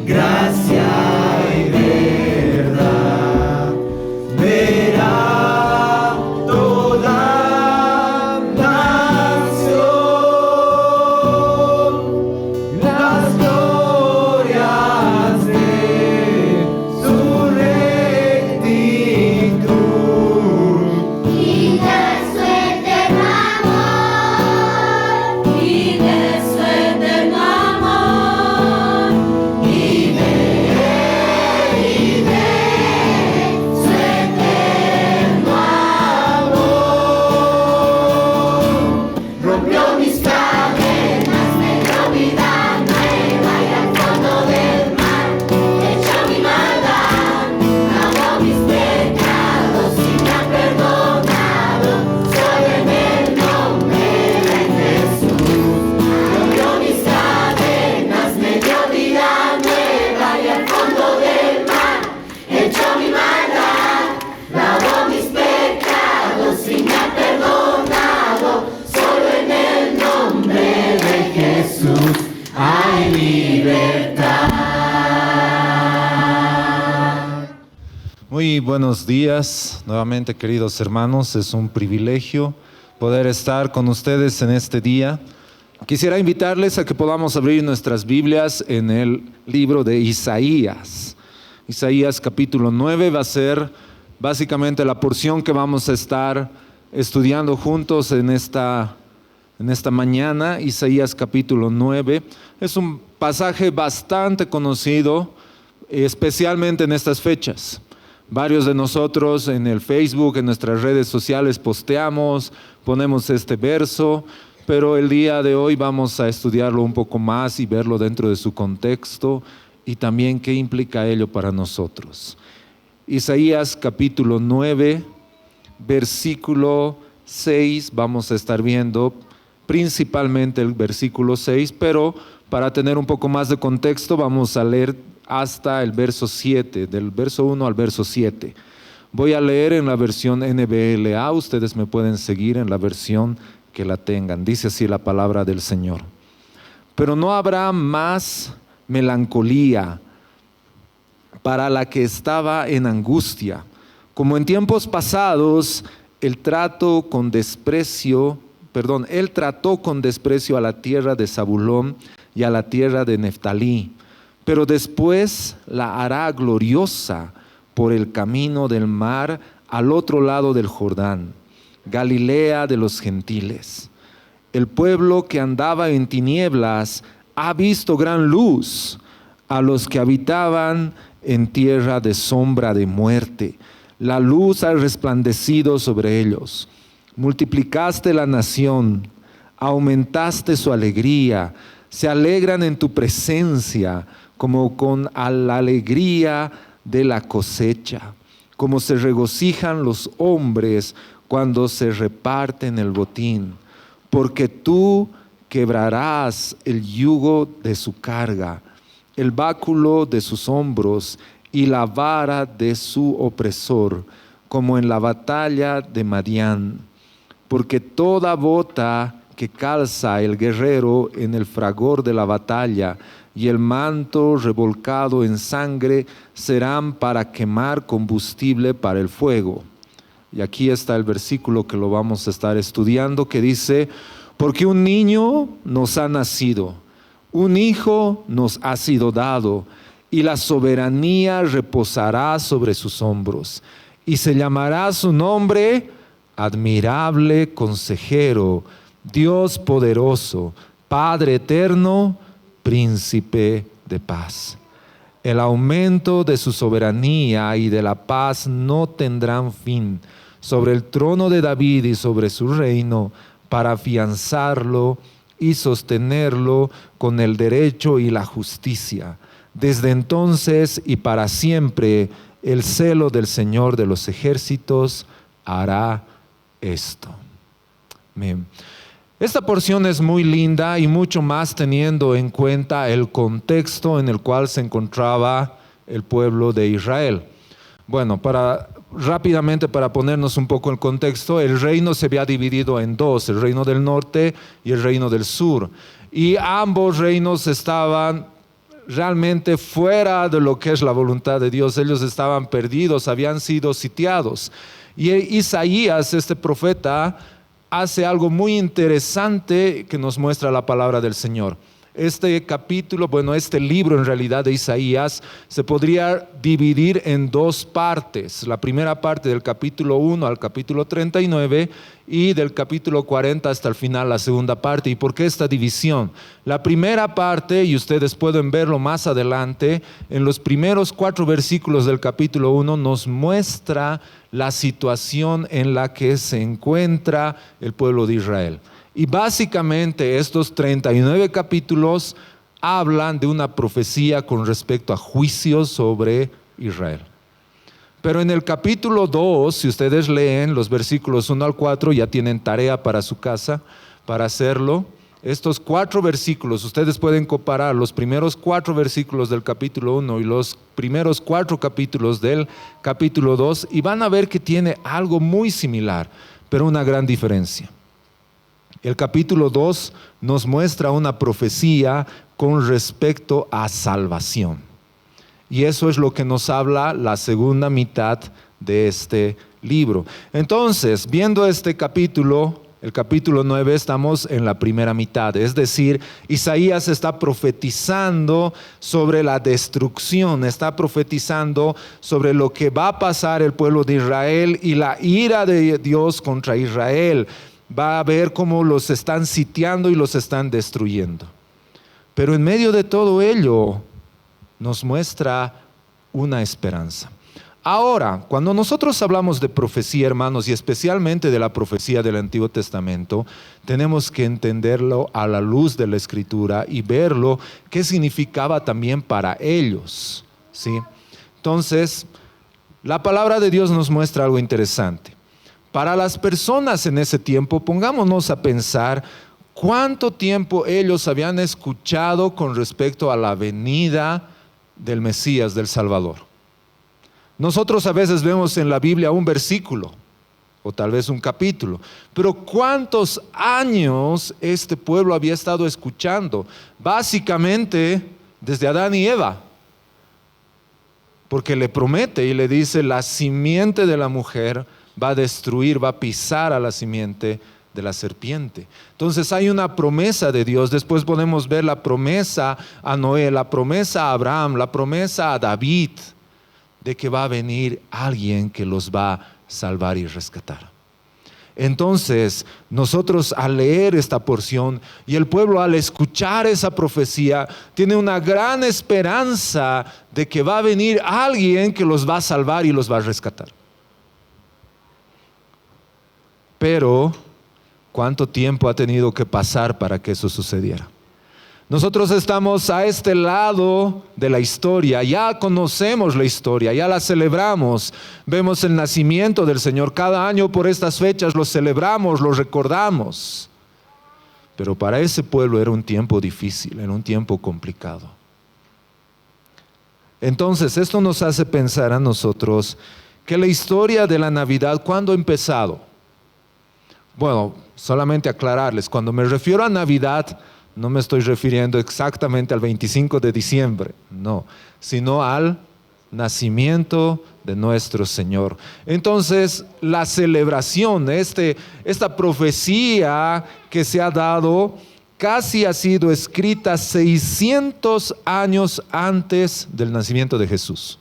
gracia y verdad. Verá toda nación las glorias de su rectitud y de su eterno amor, y de su eterno amor, y de su eterno amor. Rompió mis cadenas, me dio vida nueva y al fondo del mar echó mi maldad, lavó mis pecados y me ha perdonado, solo en el nombre de Jesús. Rompió mis cadenas, me dio vida nueva y al fondo del mar echó mi maldad, lavó mis pecados y me ha perdonado, solo en el nombre de Jesús hay libertad. Muy buenos días, nuevamente queridos hermanos, es un privilegio poder estar con ustedes en este día. Quisiera invitarles a que podamos abrir nuestras Biblias en el libro de Isaías. Isaías capítulo 9 va a ser básicamente la porción que vamos a estar estudiando juntos en esta mañana. Isaías capítulo 9 es un pasaje bastante conocido, especialmente en estas fechas. Varios de nosotros en el Facebook, en nuestras redes sociales posteamos, ponemos este verso, pero el día de hoy vamos a estudiarlo un poco más y verlo dentro de su contexto y también qué implica ello para nosotros. Isaías capítulo 9, versículo 6, vamos a estar viendo principalmente el versículo 6, pero para tener un poco más de contexto vamos a leer hasta el verso 7, del verso 1 al verso 7. Voy a leer en la versión NBLA, ustedes me pueden seguir en la versión que la tengan. Dice así la palabra del Señor. Pero no habrá más melancolía para la que estaba en angustia, como en tiempos pasados él trató con desprecio a la tierra de Zabulón y a la tierra de Neftalí, pero después la hará gloriosa por el camino del mar al otro lado del Jordán, Galilea de los gentiles. El pueblo que andaba en tinieblas ha visto gran luz. A los que habitaban en tierra de sombra de muerte, la luz ha resplandecido sobre ellos. Multiplicaste la nación, aumentaste su alegría, se alegran en tu presencia como con la alegría de la cosecha, como se regocijan los hombres cuando se reparten el botín, porque tú quebrarás el yugo de su carga, el báculo de sus hombros y la vara de su opresor, como en la batalla de Madián. Porque toda bota que calza el guerrero en el fragor de la batalla y el manto revolcado en sangre serán para quemar combustible para el fuego. Y aquí está el versículo que lo vamos a estar estudiando, que dice: porque un niño nos ha nacido, un hijo nos ha sido dado, y la soberanía reposará sobre sus hombros, y se llamará su nombre Admirable Consejero, Dios poderoso, Padre eterno, Príncipe de paz. El aumento de su soberanía y de la paz no tendrán fin sobre el trono de David y sobre su reino, para afianzarlo y sostenerlo con el derecho y la justicia. Desde entonces y para siempre, el celo del Señor de los ejércitos hará esto. Amén. Esta porción es muy linda y mucho más teniendo en cuenta el contexto en el cual se encontraba el pueblo de Israel. Bueno, rápidamente para ponernos un poco el contexto, el reino se había dividido en dos, el reino del norte y el reino del sur. Y ambos reinos estaban realmente fuera de lo que es la voluntad de Dios. Ellos estaban perdidos, habían sido sitiados. Y Isaías, este profeta, hace algo muy interesante que nos muestra la palabra del Señor. Este capítulo, este libro en realidad de Isaías se podría dividir en dos partes. La primera parte del capítulo 1 al capítulo 39 y del capítulo 40 hasta el final la segunda parte. ¿Y por qué esta división? La primera parte, y ustedes pueden verlo más adelante, en los primeros 4 versículos del capítulo 1 nos muestra la situación en la que se encuentra el pueblo de Israel. Y básicamente estos 39 capítulos hablan de una profecía con respecto a juicios sobre Israel. Pero en el capítulo 2, si ustedes leen los versículos 1 al 4, ya tienen tarea para su casa, para hacerlo. Estos 4 versículos, ustedes pueden comparar los primeros 4 versículos del capítulo 1 y los primeros 4 capítulos del capítulo 2 y van a ver que tiene algo muy similar, pero una gran diferencia. El capítulo 2 nos muestra una profecía con respecto a salvación. Y eso es lo que nos habla la segunda mitad de este libro. Entonces, viendo este capítulo, el capítulo 9, estamos en la primera mitad. Es decir, Isaías está profetizando sobre la destrucción, está profetizando sobre lo que va a pasar el pueblo de Israel y la ira de Dios contra Israel. Va a ver cómo los están sitiando y los están destruyendo. Pero en medio de todo ello nos muestra una esperanza. Ahora, cuando nosotros hablamos de profecía, hermanos, y especialmente de la profecía del Antiguo Testamento, tenemos que entenderlo a la luz de la Escritura y verlo qué significaba también para ellos, ¿sí? Entonces, la palabra de Dios nos muestra algo interesante. Para las personas en ese tiempo, pongámonos a pensar cuánto tiempo ellos habían escuchado con respecto a la venida del Mesías, del Salvador. Nosotros a veces vemos en la Biblia un versículo o tal vez un capítulo, pero ¿cuántos años este pueblo había estado escuchando? Básicamente desde Adán y Eva. Porque le promete y le dice, la simiente de la mujer va a destruir, va a pisar a la simiente de la serpiente. Entonces hay una promesa de Dios. Después podemos ver la promesa a Noé, la promesa a Abraham, la promesa a David, de que va a venir alguien que los va a salvar y rescatar. Entonces, nosotros al leer esta porción y el pueblo al escuchar esa profecía, tiene una gran esperanza de que va a venir alguien que los va a salvar y los va a rescatar. Pero, ¿cuánto tiempo ha tenido que pasar para que eso sucediera? Nosotros estamos a este lado de la historia, ya conocemos la historia, ya la celebramos, vemos el nacimiento del Señor, cada año por estas fechas lo celebramos, lo recordamos. Pero para ese pueblo era un tiempo difícil, era un tiempo complicado. Entonces, esto nos hace pensar a nosotros que la historia de la Navidad, ¿cuándo ha empezado? Bueno, solamente aclararles, cuando me refiero a Navidad, no me estoy refiriendo exactamente al 25 de diciembre, no, sino al nacimiento de nuestro Señor. Entonces, la celebración, esta profecía que se ha dado, casi ha sido escrita 600 años antes del nacimiento de Jesús.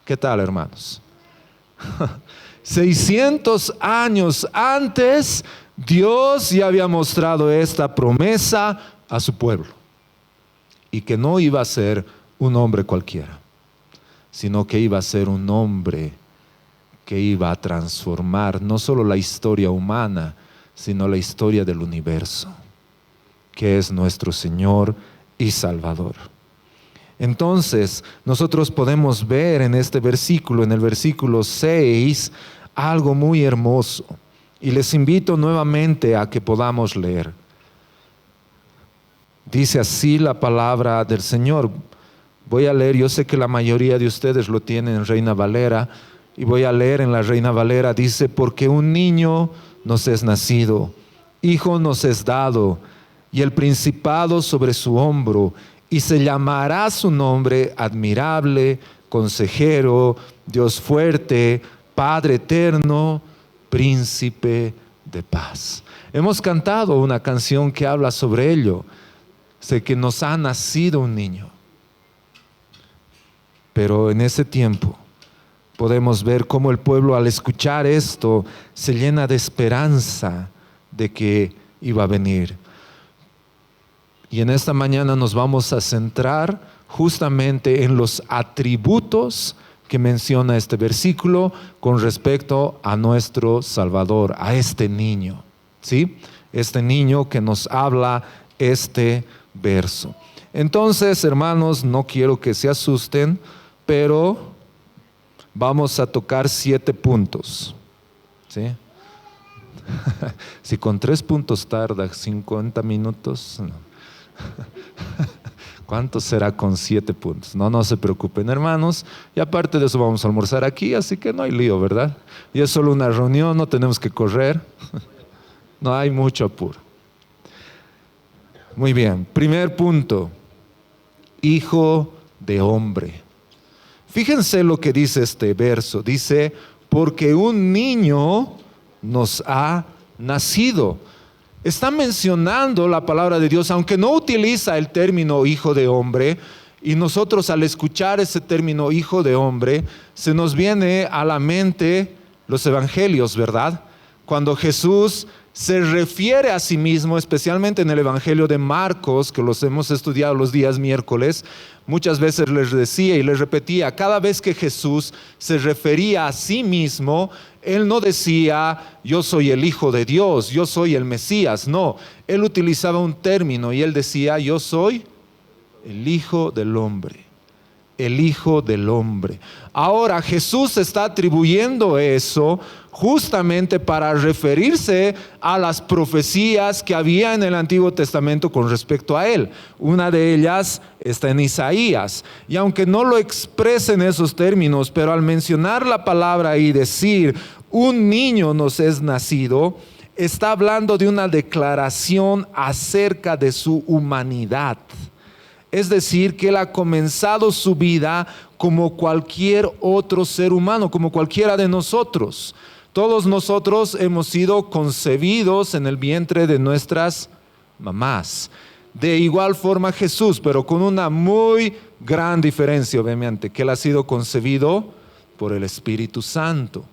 ¿Qué tal, hermanos? 600 años antes, Dios ya había mostrado esta promesa a su pueblo. Y que no iba a ser un hombre cualquiera, sino que iba a ser un hombre que iba a transformar no solo la historia humana, sino la historia del universo, que es nuestro Señor y Salvador. Entonces, nosotros podemos ver en este versículo, en el versículo 6, algo muy hermoso. Y les invito nuevamente a que podamos leer. Dice así la palabra del Señor. Voy a leer, yo sé que la mayoría de ustedes lo tienen en Reina Valera, y voy a leer en la Reina Valera. Dice, porque un niño nos es nacido, hijo nos es dado, y el principado sobre su hombro, y se llamará su nombre admirable, consejero, Dios fuerte, Padre eterno, príncipe de paz. Hemos cantado una canción que habla sobre ello, de que nos ha nacido un niño. Pero en ese tiempo podemos ver cómo el pueblo, al escuchar esto, se llena de esperanza de que iba a venir. Y en esta mañana nos vamos a centrar justamente en los atributos que menciona este versículo con respecto a nuestro Salvador, a este niño, ¿sí? Este niño que nos habla este verso. Entonces, hermanos, no quiero que se asusten, pero vamos a tocar 7 puntos, ¿sí? Si con 3 puntos tarda 50 minutos, no. ¿Cuánto será con 7 puntos? No se preocupen, hermanos. Y aparte de eso vamos a almorzar aquí, así que no hay lío, ¿verdad? Y es solo una reunión, no tenemos que correr. No hay mucho apuro. Muy bien, primer punto. Hijo de hombre. Fíjense lo que dice este verso. Dice, porque un niño nos ha nacido. Está mencionando la palabra de Dios, aunque no utiliza el término hijo de hombre, y nosotros al escuchar ese término hijo de hombre, se nos viene a la mente los evangelios, ¿verdad? Cuando Jesús se refiere a sí mismo, especialmente en el evangelio de Marcos, que los hemos estudiado los días miércoles, muchas veces les decía y les repetía, cada vez que Jesús se refería a sí mismo, Él no decía, yo soy el Hijo de Dios, yo soy el Mesías. No, Él utilizaba un término y Él decía, yo soy el Hijo del Hombre. El Hijo del Hombre. Ahora Jesús está atribuyendo eso justamente para referirse a las profecías que había en el Antiguo Testamento con respecto a Él. Una de ellas está en Isaías. Y aunque no lo expresa en esos términos, pero al mencionar la palabra y decir, un niño nos es nacido, está hablando de una declaración acerca de su humanidad. Es decir, que Él ha comenzado su vida como cualquier otro ser humano, como cualquiera de nosotros. Todos nosotros hemos sido concebidos en el vientre de nuestras mamás. De igual forma Jesús, pero con una muy gran diferencia, obviamente, que Él ha sido concebido por el Espíritu Santo.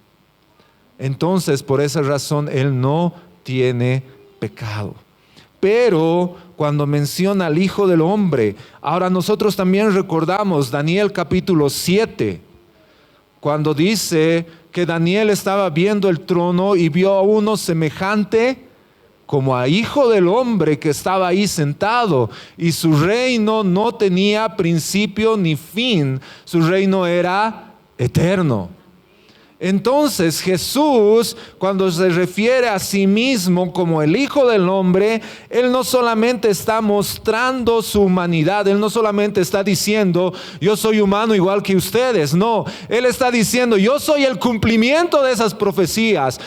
Entonces, por esa razón, Él no tiene pecado. Pero cuando menciona al Hijo del Hombre, ahora nosotros también recordamos Daniel capítulo 7, cuando dice que Daniel estaba viendo el trono y vio a uno semejante como a Hijo del Hombre que estaba ahí sentado, y su reino no tenía principio ni fin, su reino era eterno. Entonces Jesús, cuando se refiere a sí mismo como el Hijo del Hombre, Él no solamente está mostrando su humanidad, Él no solamente está diciendo, yo soy humano igual que ustedes, no, Él está diciendo, yo soy el cumplimiento de esas profecías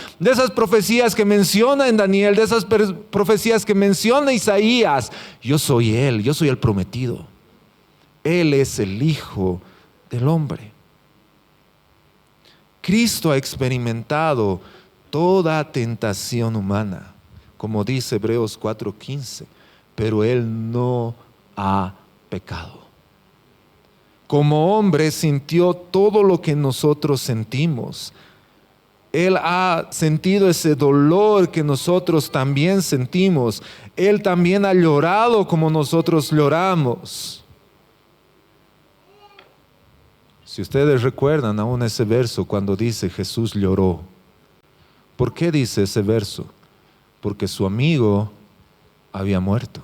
que menciona en Daniel, de esas profecías que menciona Isaías. Yo soy Él, yo soy el prometido. Él es el Hijo del Hombre. Cristo ha experimentado toda tentación humana, como dice Hebreos 4:15, pero Él no ha pecado. Como hombre sintió todo lo que nosotros sentimos. Él ha sentido ese dolor que nosotros también sentimos. Él también ha llorado como nosotros lloramos. Si ustedes recuerdan aún ese verso cuando dice Jesús lloró. ¿Por qué dice ese verso? Porque su amigo había muerto.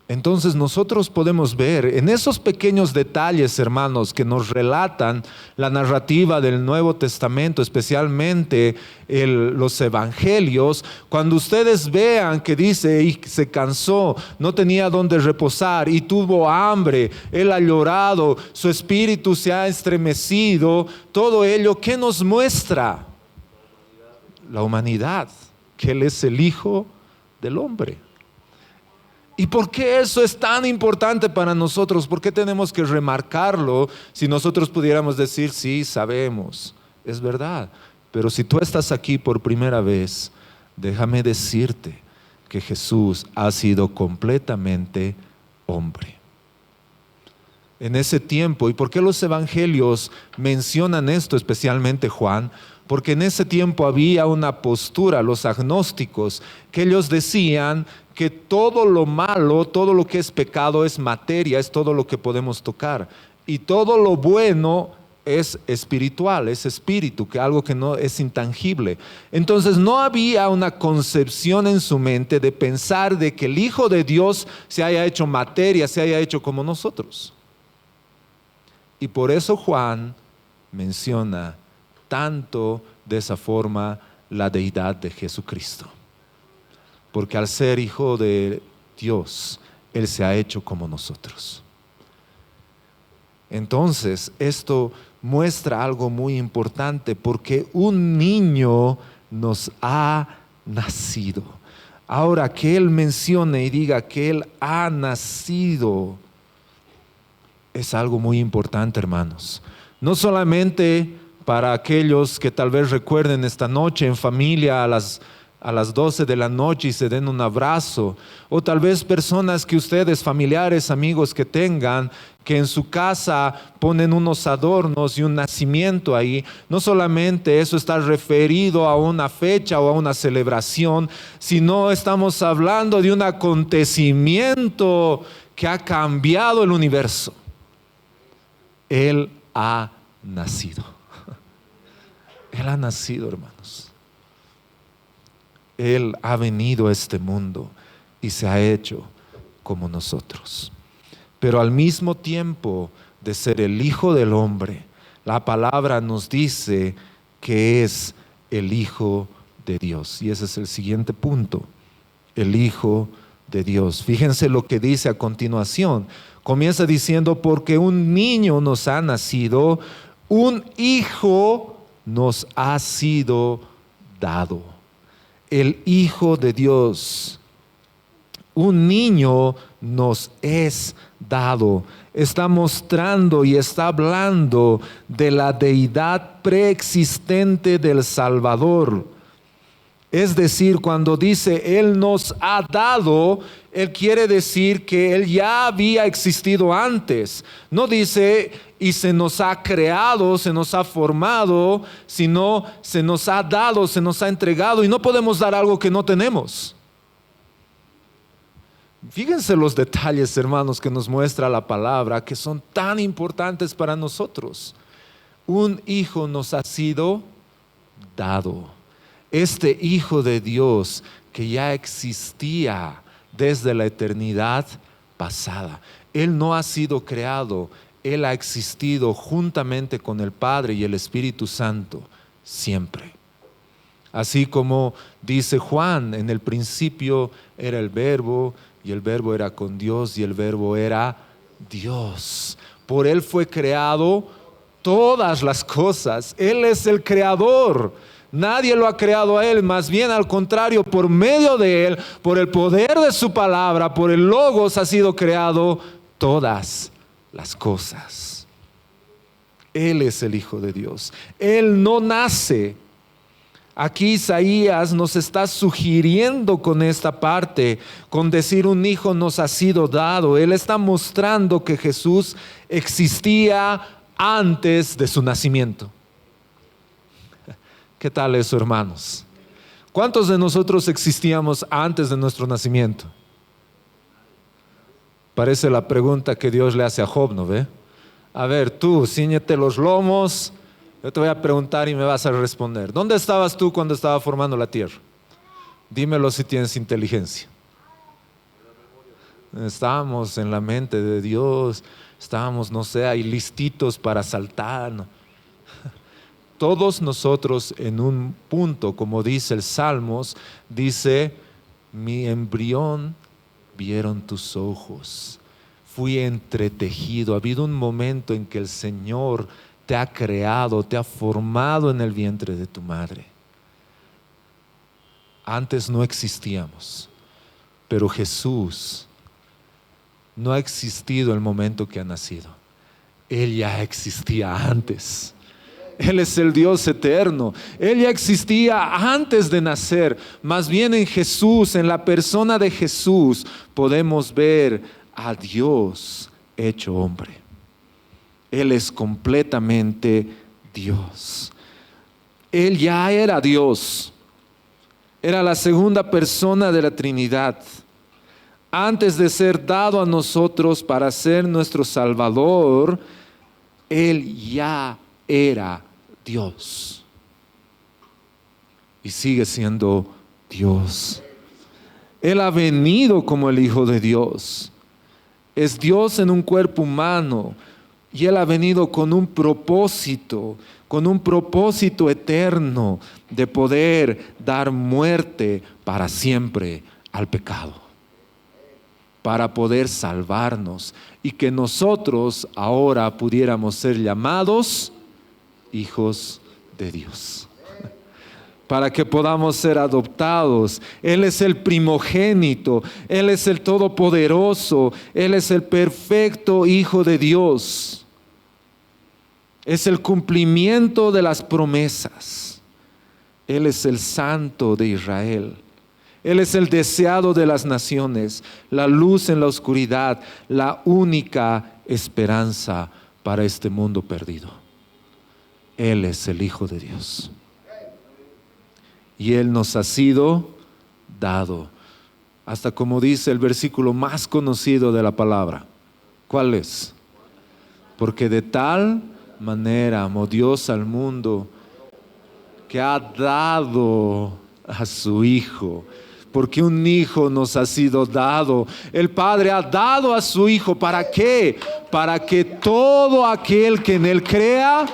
Entonces nosotros podemos ver en esos pequeños detalles, hermanos, que nos relatan la narrativa del Nuevo Testamento, especialmente los evangelios, cuando ustedes vean que dice, y se cansó, no tenía donde reposar y tuvo hambre, Él ha llorado, su espíritu se ha estremecido, todo ello, ¿qué nos muestra? La humanidad, que Él es el Hijo del Hombre. ¿Y por qué eso es tan importante para nosotros? ¿Por qué tenemos que remarcarlo si nosotros pudiéramos decir, sí, sabemos, es verdad? Pero si tú estás aquí por primera vez, déjame decirte que Jesús ha sido completamente hombre. En ese tiempo, ¿y por qué los evangelios mencionan esto, especialmente Juan? Porque en ese tiempo había una postura, los agnósticos, que ellos decían que todo lo malo, todo lo que es pecado es materia, es todo lo que podemos tocar. Y todo lo bueno es espiritual, es espíritu, que algo que no es intangible. Entonces no había una concepción en su mente de pensar de que el Hijo de Dios se haya hecho materia, se haya hecho como nosotros. Y por eso Juan menciona tanto de esa forma la deidad de Jesucristo. Porque al ser Hijo de Dios, Él se ha hecho como nosotros. Entonces, esto muestra algo muy importante, porque un niño nos ha nacido. Ahora, que Él mencione y diga que Él ha nacido, es algo muy importante, hermanos. No solamente para aquellos que tal vez recuerden esta noche en familia a las 12 de la noche y se den un abrazo, o tal vez personas que ustedes, familiares, amigos que tengan, que en su casa ponen unos adornos y un nacimiento ahí. No solamente eso está referido a una fecha o a una celebración, sino estamos hablando de un acontecimiento que ha cambiado el universo. Él ha nacido. Él ha nacido, hermanos. Él ha venido a este mundo y se ha hecho como nosotros. Pero al mismo tiempo de ser el Hijo del Hombre, la palabra nos dice que es el Hijo de Dios. Y ese es el siguiente punto, el Hijo de Dios. Fíjense lo que dice a continuación. Comienza diciendo, porque un niño nos ha nacido, un hijo nos ha sido dado. El Hijo de Dios, un niño nos es dado. Está mostrando y está hablando de la deidad preexistente del Salvador. Es decir, cuando dice Él nos ha dado, Él quiere decir que Él ya había existido antes. No dice y se nos ha creado, se nos ha formado, sino se nos ha dado, se nos ha entregado, y no podemos dar algo que no tenemos. Fíjense los detalles, hermanos, que nos muestra la palabra, que son tan importantes para nosotros. Un hijo nos ha sido dado. Este Hijo de Dios que ya existía desde la eternidad pasada. Él no ha sido creado, Él ha existido juntamente con el Padre y el Espíritu Santo siempre. Así como dice Juan, en el principio era el Verbo, y el Verbo era con Dios, y el Verbo era Dios. Por Él fue creado todas las cosas. Él es el creador. Nadie lo ha creado a Él, más bien al contrario, por medio de Él, por el poder de su palabra, por el Logos ha sido creado todas las cosas. Él es el Hijo de Dios. Él no nace. Aquí Isaías nos está sugiriendo con esta parte, con decir un hijo nos ha sido dado. Él está mostrando que Jesús existía antes de su nacimiento. ¿Qué tal eso, hermanos? ¿Cuántos de nosotros existíamos antes de nuestro nacimiento? Parece la pregunta que Dios le hace a Job, ¿no ve? A ver, tú, cíñete los lomos, yo te voy a preguntar y me vas a responder. ¿Dónde estabas tú cuando estaba formando la tierra? Dímelo si tienes inteligencia. Estábamos en la mente de Dios, estábamos, no sé, ahí listitos para saltar, ¿no? Todos nosotros en un punto, como dice el Salmos, dice, mi embrión vieron tus ojos, fui entretejido. Ha habido un momento en que el Señor te ha creado, te ha formado en el vientre de tu madre. Antes no existíamos, pero Jesús no ha existido el momento que ha nacido. Él ya existía antes. Él es el Dios eterno. Él ya existía antes de nacer. Más bien en Jesús, en la persona de Jesús, podemos ver a Dios hecho hombre. Él es completamente Dios. Él ya era Dios. Era la segunda persona de la Trinidad. Antes de ser dado a nosotros para ser nuestro Salvador, Él ya era Dios. Y sigue siendo Dios. Él ha venido como el Hijo de Dios. Es Dios en un cuerpo humano. Y Él ha venido con un propósito eterno de poder dar muerte para siempre al pecado, para poder salvarnos y que nosotros ahora pudiéramos ser llamados hijos de Dios, para que podamos ser adoptados. Él es el primogénito, Él es el todopoderoso, Él es el perfecto Hijo de Dios. Es el cumplimiento de las promesas. Él es el Santo de Israel. Él es el deseado de las naciones, la luz en la oscuridad, la única esperanza para este mundo perdido. Él es el Hijo de Dios. Y Él nos ha sido dado. Hasta como dice el versículo más conocido de la palabra. ¿Cuál es? Porque de tal manera amó Dios al mundo que ha dado a su Hijo. Porque un Hijo nos ha sido dado. El Padre ha dado a su Hijo. ¿Para qué? Para que todo aquel que en Él crea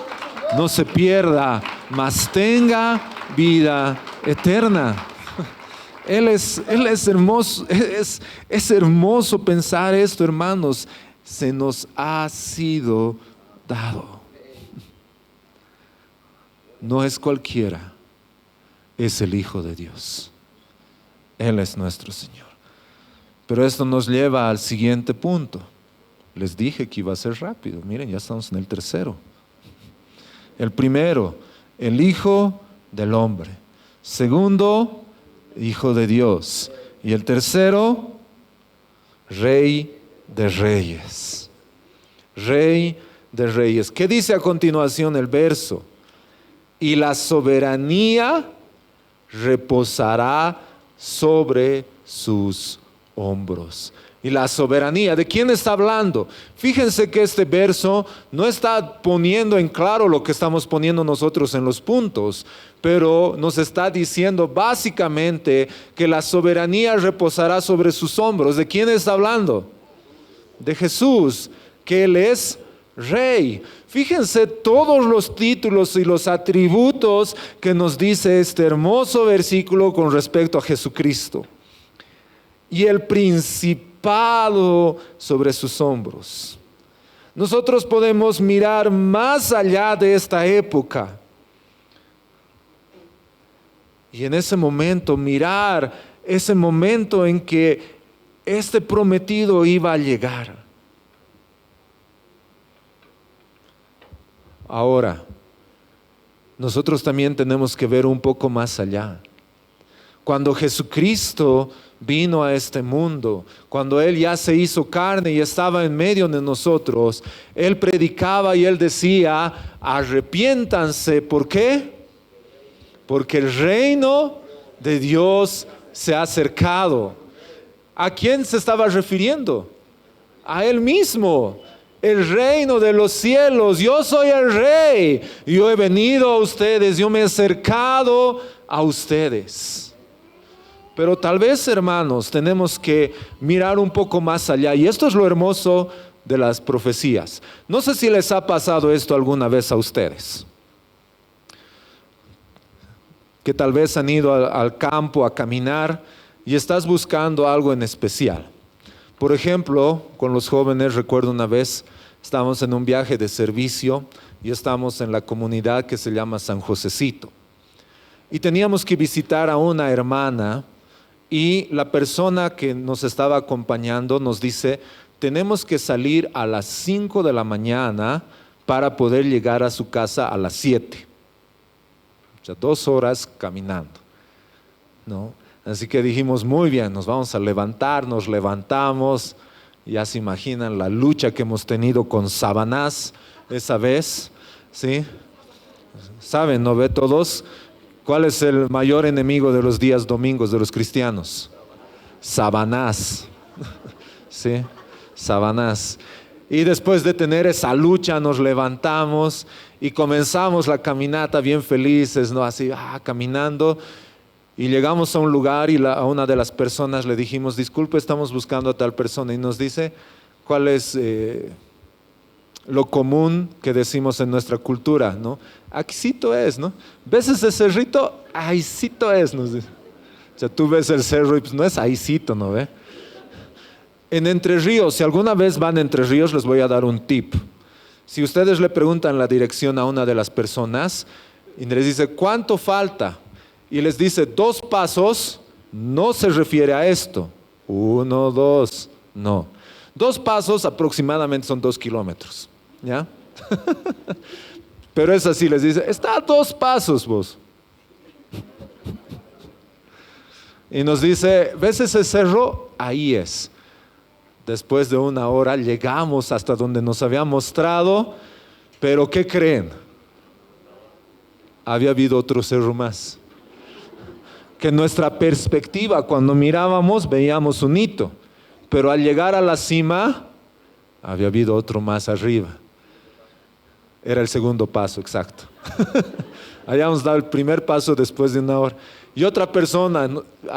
no se pierda, mas tenga vida eterna. Él es hermoso. Es hermoso pensar esto, hermanos. Se nos ha sido dado. No es cualquiera, es el Hijo de Dios. Él es nuestro Señor. Pero esto nos lleva al siguiente punto. Les dije que iba a ser rápido. Miren, ya estamos en el tercero. El primero, el Hijo del Hombre. Segundo, Hijo de Dios. Y el tercero, Rey de Reyes. Rey de Reyes. ¿Qué dice a continuación el verso? Y la soberanía reposará sobre sus hombros. Y la soberanía, ¿de quién está hablando? Fíjense que este verso no está poniendo en claro lo que estamos poniendo nosotros en los puntos, pero nos está diciendo básicamente que la soberanía reposará sobre sus hombros. ¿De quién está hablando? De Jesús, que Él es Rey. Fíjense todos los títulos y los atributos que nos dice este hermoso versículo con respecto a Jesucristo. Y el principado sobre sus hombros. Nosotros podemos mirar más allá de esta época. Y en ese momento mirar ese momento en que este prometido iba a llegar. Ahora, nosotros también tenemos que ver un poco más allá. Cuando Jesucristo vino a este mundo, cuando Él ya se hizo carne y estaba en medio de nosotros, Él predicaba y Él decía, arrepiéntanse. ¿Por qué? Porque el reino de Dios se ha acercado. ¿A quién se estaba refiriendo? A Él mismo. El reino de los cielos. Yo soy el Rey. Yo he venido a ustedes. Yo me he acercado a ustedes. Pero tal vez, hermanos, tenemos que mirar un poco más allá. Y esto es lo hermoso de las profecías. No sé si les ha pasado esto alguna vez a ustedes. Que tal vez han ido al campo a caminar y estás buscando algo en especial. Por ejemplo, con los jóvenes, recuerdo una vez, estábamos en un viaje de servicio y estábamos en la comunidad que se llama San Josecito. Y teníamos que visitar a una hermana y la persona que nos estaba acompañando nos dice, tenemos que salir a las 5 de la mañana para poder llegar a su casa a las 7. O sea, 2 horas caminando, ¿no? Así que dijimos, muy bien, nos vamos a levantar, nos levantamos. Ya se imaginan la lucha que hemos tenido con Sabanás esa vez, ¿sí? ¿Saben, no ve todos? ¿Cuál es el mayor enemigo de los días domingos de los cristianos? Sabanás, ¿sí? Sabanás. Y después de tener esa lucha nos levantamos y comenzamos la caminata bien felices, ¿no? Así, caminando. Y llegamos a un lugar y a una de las personas le dijimos, disculpe, estamos buscando a tal persona. Y nos dice, ¿cuál es lo común que decimos en nuestra cultura, ¿no? Aquícito es, ¿no? ¿Ves ese cerrito? Ahícito es, nos dice. O sea, tú ves el cerro y pues no es ahícito, ¿no ve? En Entre Ríos, si alguna vez van a Entre Ríos, les voy a dar un tip. Si ustedes le preguntan la dirección a una de las personas y les dice, ¿cuánto falta? Y les dice 2 pasos, no se refiere a esto. 1, 2, no. 2 pasos aproximadamente son 2 kilómetros, ¿ya? Pero es así, les dice, está a 2 pasos vos. Y nos dice, ¿ves ese cerro? Ahí es. Después de 1 hora llegamos hasta donde nos había mostrado, pero ¿qué creen? Había habido otro cerro más. Que nuestra perspectiva, cuando mirábamos, veíamos un hito, pero al llegar a la cima, había habido otro más arriba. Era el segundo paso, exacto. Habíamos dado el primer paso después de 1 hora. Y otra persona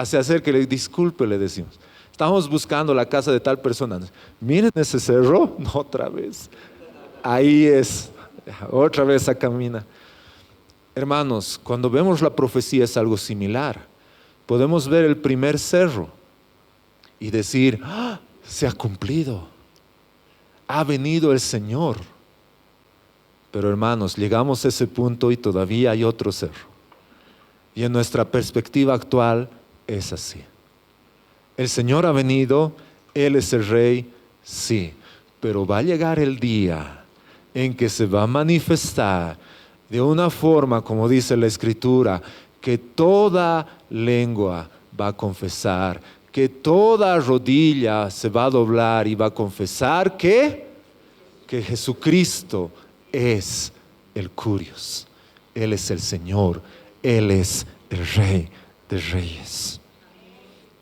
se acerca y le dice, disculpe, le decimos, estamos buscando la casa de tal persona. Miren ese cerro, no, otra vez. Ahí es, otra vez a camina. Hermanos, cuando vemos la profecía es algo similar. Podemos ver el primer cerro y decir, se ha cumplido, ha venido el Señor. Pero hermanos, llegamos a ese punto y todavía hay otro cerro. Y en nuestra perspectiva actual es así. El Señor ha venido, Él es el Rey, sí, pero va a llegar el día en que se va a manifestar de una forma, como dice la Escritura, que toda lengua va a confesar, que toda rodilla se va a doblar y va a confesar que Jesucristo es el Curios, Él es el Señor, Él es el Rey de Reyes.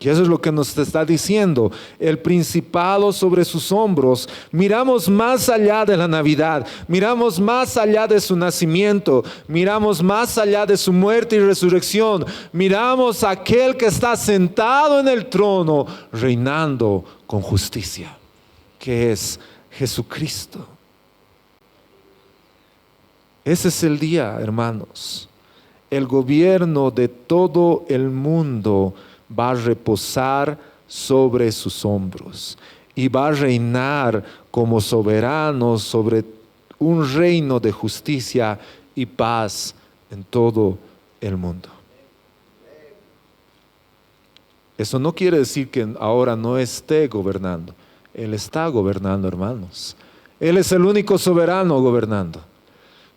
Y eso es lo que nos está diciendo, el principado sobre sus hombros. Miramos más allá de la Navidad, miramos más allá de su nacimiento, miramos más allá de su muerte y resurrección, miramos a aquel que está sentado en el trono, reinando con justicia, que es Jesucristo. Ese es el día, hermanos. El gobierno de todo el mundo va a reposar sobre sus hombros y va a reinar como soberano sobre un reino de justicia y paz en todo el mundo. Eso no quiere decir que ahora no esté gobernando. Él está gobernando, hermanos. Él es el único soberano gobernando.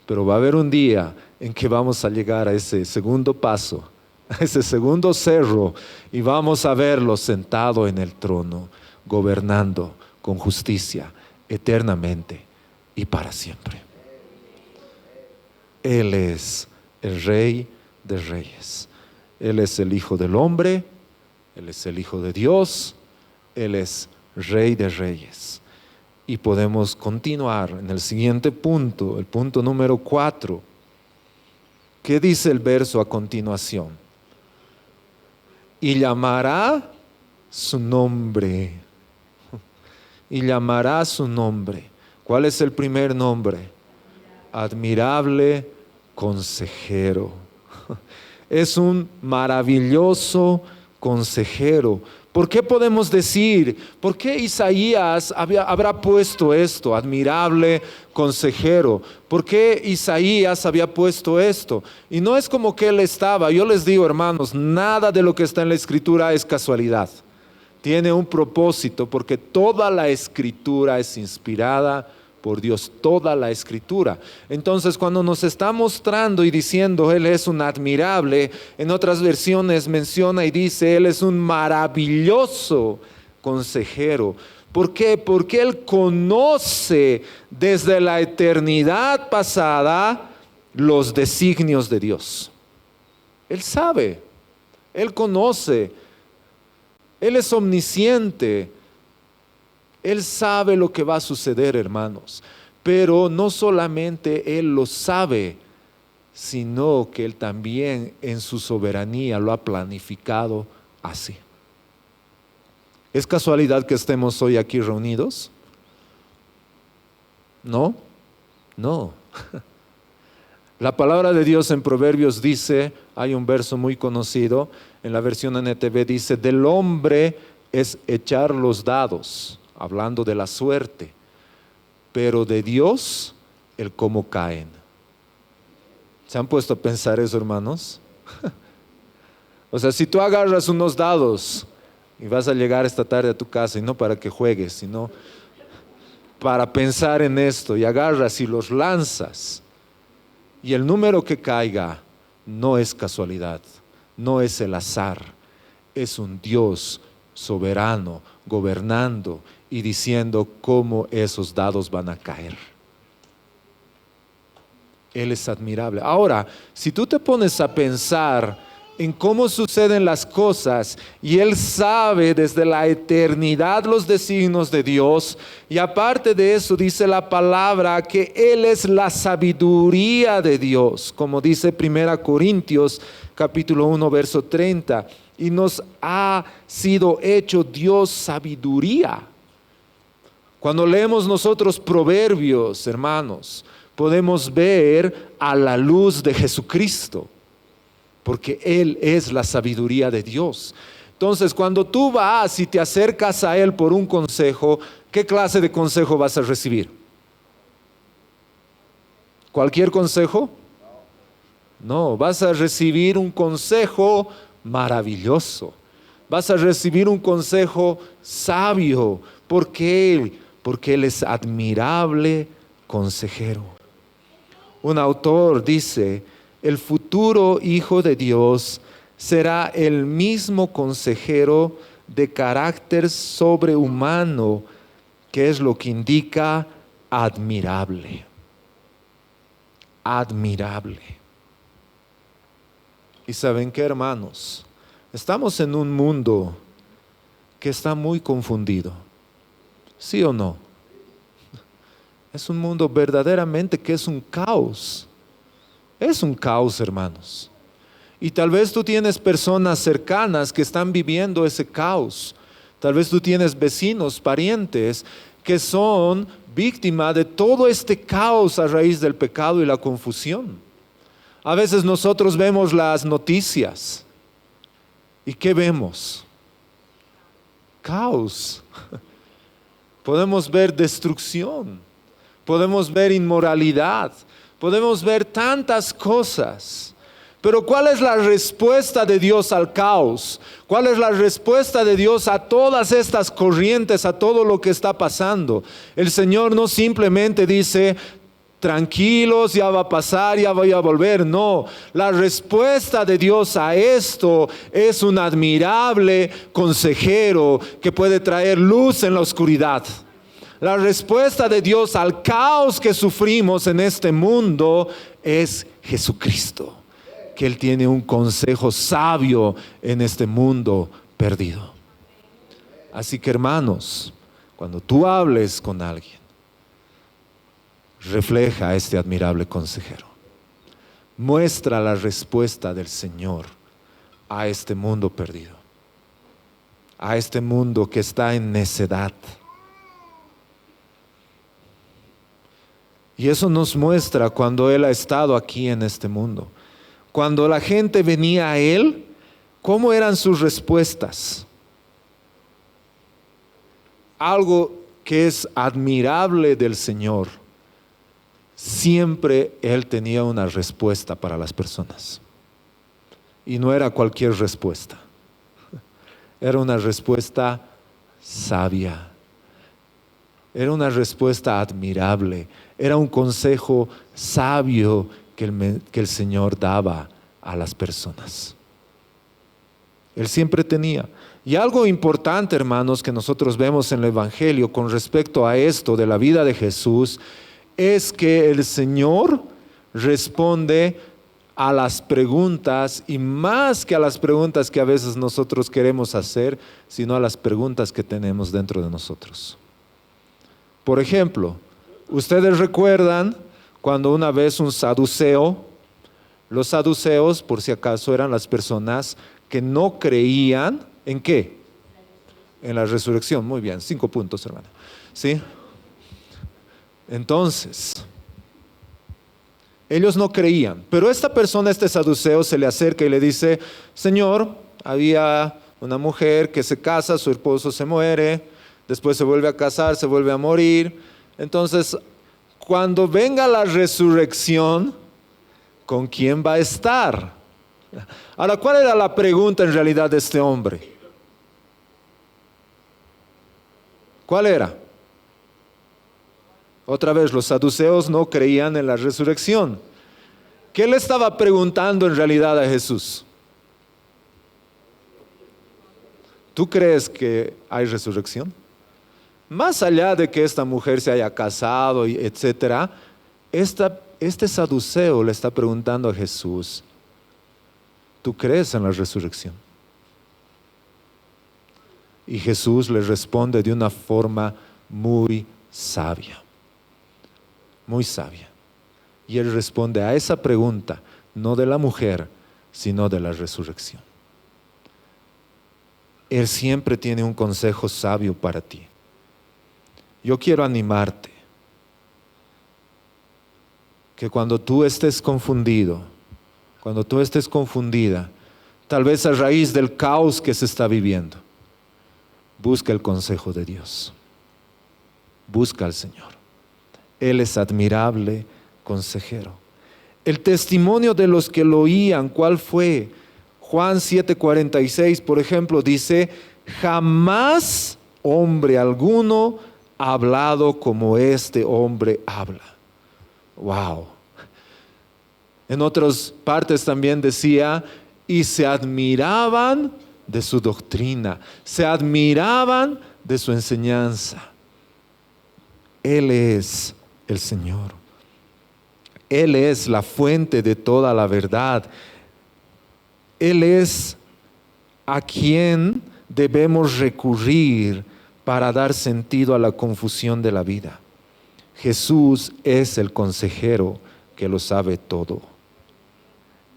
Pero va a haber un día en que vamos a llegar a ese segundo paso, a ese segundo cerro, y vamos a verlo sentado en el trono, gobernando con justicia eternamente y para siempre. Él es el Rey de Reyes. Él es el Hijo del Hombre, Él es el Hijo de Dios, Él es Rey de Reyes. Y podemos continuar en el siguiente punto, el punto número 4. ¿Qué dice el verso a continuación? Y llamará su nombre. Y llamará su nombre. ¿Cuál es el primer nombre? Admirable Consejero. Es un maravilloso consejero. ¿Por qué podemos decir? ¿Por qué Isaías habrá puesto esto? Admirable consejero. ¿Por qué Isaías había puesto esto? Y no es como que él estaba. Yo les digo, hermanos, nada de lo que está en la Escritura es casualidad. Tiene un propósito porque toda la escritura es inspirada por Dios, toda la escritura. Entonces, cuando nos está mostrando y diciendo Él es un admirable, en otras versiones menciona y dice Él es un maravilloso consejero. ¿Por qué? Porque Él conoce desde la eternidad pasada los designios de Dios. Él sabe, Él conoce, Él es omnisciente. Él sabe lo que va a suceder, hermanos. Pero no solamente Él lo sabe, sino que Él también en su soberanía lo ha planificado así. ¿Es casualidad que estemos hoy aquí reunidos? ¿No? No. La palabra de Dios en Proverbios dice, hay un verso muy conocido, en la versión NTV dice, del hombre es echar los dados, hablando de la suerte, pero de Dios el cómo caen. ¿Se han puesto a pensar eso, hermanos? O sea, si tú agarras unos dados y vas a llegar esta tarde a tu casa, y no para que juegues, sino para pensar en esto, y agarras y los lanzas, y el número que caiga no es casualidad, no es el azar, es un Dios soberano, gobernando y diciendo cómo esos dados van a caer. Él es admirable. Ahora, si tú te pones a pensar en cómo suceden las cosas y Él sabe desde la eternidad los designios de Dios, y aparte de eso dice la palabra que Él es la sabiduría de Dios, como dice 1 Corintios capítulo 1 verso 30, y nos ha sido hecho Dios sabiduría. Cuando leemos nosotros Proverbios, hermanos, podemos ver a la luz de Jesucristo, porque Él es la sabiduría de Dios. Entonces, cuando tú vas y te acercas a Él por un consejo, ¿qué clase de consejo vas a recibir? ¿Cualquier consejo? No, vas a recibir un consejo maravilloso. Vas a recibir un consejo sabio. ¿Por qué? Porque Él es admirable consejero. Un autor dice, el futuro Hijo de Dios será el mismo consejero de carácter sobrehumano, que es lo que indica admirable. Admirable. ¿Y saben qué, hermanos? Estamos en un mundo que está muy confundido. ¿Sí o no? Es un mundo verdaderamente que es un caos. Es un caos, hermanos. Y tal vez tú tienes personas cercanas que están viviendo ese caos. Tal vez tú tienes vecinos, parientes que son víctimas de todo este caos a raíz del pecado y la confusión. A veces nosotros vemos las noticias. ¿Y qué vemos? Caos. Podemos ver destrucción. Podemos ver inmoralidad. Podemos ver tantas cosas. Pero ¿cuál es la respuesta de Dios al caos? ¿Cuál es la respuesta de Dios a todas estas corrientes, a todo lo que está pasando? El Señor no simplemente dice, tranquilos, ya va a pasar, ya voy a volver. No, la respuesta de Dios a esto es un admirable consejero que puede traer luz en la oscuridad. La respuesta de Dios al caos que sufrimos en este mundo es Jesucristo, que Él tiene un consejo sabio en este mundo perdido. Así que, hermanos, cuando tú hables con alguien, refleja a este admirable consejero. Muestra la respuesta del Señor a este mundo perdido, a este mundo que está en necedad. Y eso nos muestra cuando Él ha estado aquí en este mundo. Cuando la gente venía a Él, ¿cómo eran sus respuestas? Algo que es admirable del Señor. Siempre Él tenía una respuesta para las personas. Y no era cualquier respuesta. Era una respuesta sabia. Era una respuesta admirable. Era un consejo sabio que el Señor daba a las personas. Él siempre tenía. Y algo importante, hermanos, que nosotros vemos en el Evangelio con respecto a esto de la vida de Jesús, es que el Señor responde a las preguntas, y más que a las preguntas que a veces nosotros queremos hacer, sino a las preguntas que tenemos dentro de nosotros. Por ejemplo, ustedes recuerdan cuando una vez un saduceo, los saduceos, por si acaso, eran las personas que no creían, ¿en qué? En la resurrección. Muy bien, 5 puntos, hermano. ¿Sí? Entonces, ellos no creían, pero esta persona, este saduceo, se le acerca y le dice: Señor, había una mujer que se casa, su esposo se muere, después se vuelve a casar, se vuelve a morir. Entonces, cuando venga la resurrección, ¿con quién va a estar? Ahora, ¿cuál era la pregunta en realidad de este hombre? ¿Cuál era? Otra vez, los saduceos no creían en la resurrección. ¿Qué le estaba preguntando en realidad a Jesús? ¿Tú crees que hay resurrección? Más allá de que esta mujer se haya casado, etcétera, este saduceo le está preguntando a Jesús: ¿tú crees en la resurrección? Y Jesús le responde de una forma muy sabia. Muy sabia. Y él responde a esa pregunta, no de la mujer, sino de la resurrección. Él siempre tiene un consejo sabio para ti. Yo quiero animarte que cuando tú estés confundido, cuando tú estés confundida, tal vez a raíz del caos que se está viviendo, busca el consejo de Dios. Busca al Señor. Él es admirable consejero. El testimonio de los que lo oían, ¿cuál fue? Juan 7:46, por ejemplo, dice: jamás hombre alguno ha hablado como este hombre habla. Wow. En otras partes también decía: y se admiraban de su doctrina, se admiraban de su enseñanza. Él es el Señor. Él es la fuente de toda la verdad. Él es a quien debemos recurrir para dar sentido a la confusión de la vida. Jesús es el consejero que lo sabe todo.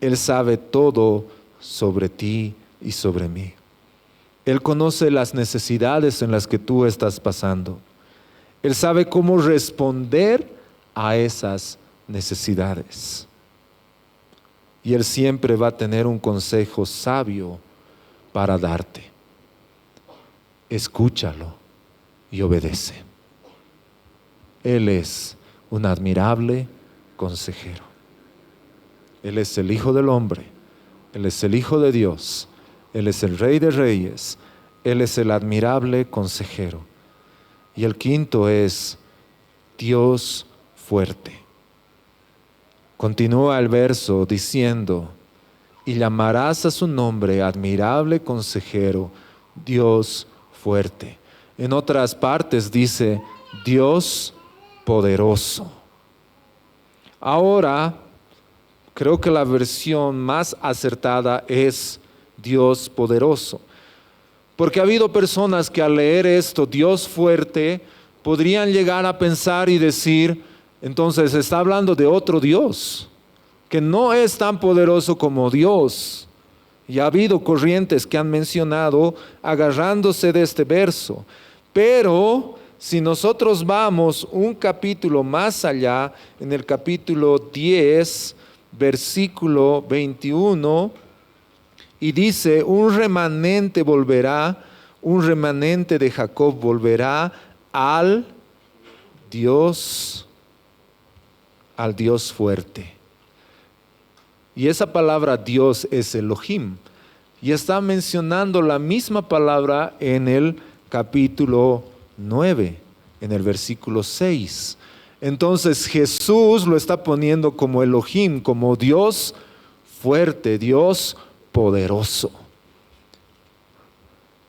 Él sabe todo sobre ti y sobre mí. Él conoce las necesidades en las que tú estás pasando. Él sabe cómo responder a esas necesidades. Y Él siempre va a tener un consejo sabio para darte. Escúchalo y obedece. Él es un admirable consejero. Él es el Hijo del Hombre. Él es el Hijo de Dios. Él es el Rey de Reyes. Él es el admirable consejero. Y el quinto es Dios fuerte. Continúa el verso diciendo: y llamarás a su nombre admirable consejero, Dios fuerte. En otras partes dice Dios poderoso. Ahora, creo que la versión más acertada es Dios poderoso. Porque ha habido personas que al leer esto, Dios fuerte, podrían llegar a pensar y decir: entonces está hablando de otro Dios, que no es tan poderoso como Dios. Y ha habido corrientes que han mencionado agarrándose de este verso. Pero si nosotros vamos un capítulo más allá, en el capítulo 10, versículo 21, y dice: un remanente volverá, un remanente de Jacob volverá al Dios fuerte. Y esa palabra Dios es Elohim. Y está mencionando la misma palabra en el capítulo 9, en el versículo 6. Entonces Jesús lo está poniendo como Elohim, como Dios fuerte, Dios poderoso.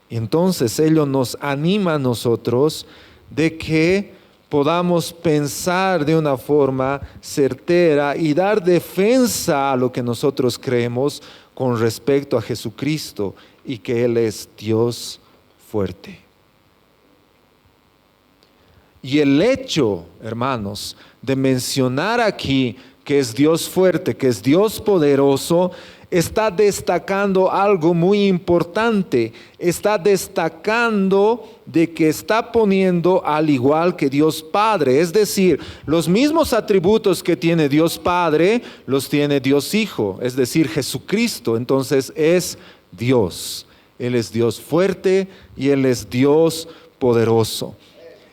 Y entonces ello nos anima a nosotros de que podamos pensar de una forma certera y dar defensa a lo que nosotros creemos con respecto a Jesucristo y que Él es Dios fuerte. Y el hecho, hermanos, de mencionar aquí que es Dios fuerte, que es Dios poderoso, está destacando algo muy importante. Está destacando de que está poniendo al igual que Dios Padre. Es decir, los mismos atributos que tiene Dios Padre, los tiene Dios Hijo, es decir, Jesucristo. Entonces es Dios. Él es Dios fuerte y Él es Dios poderoso.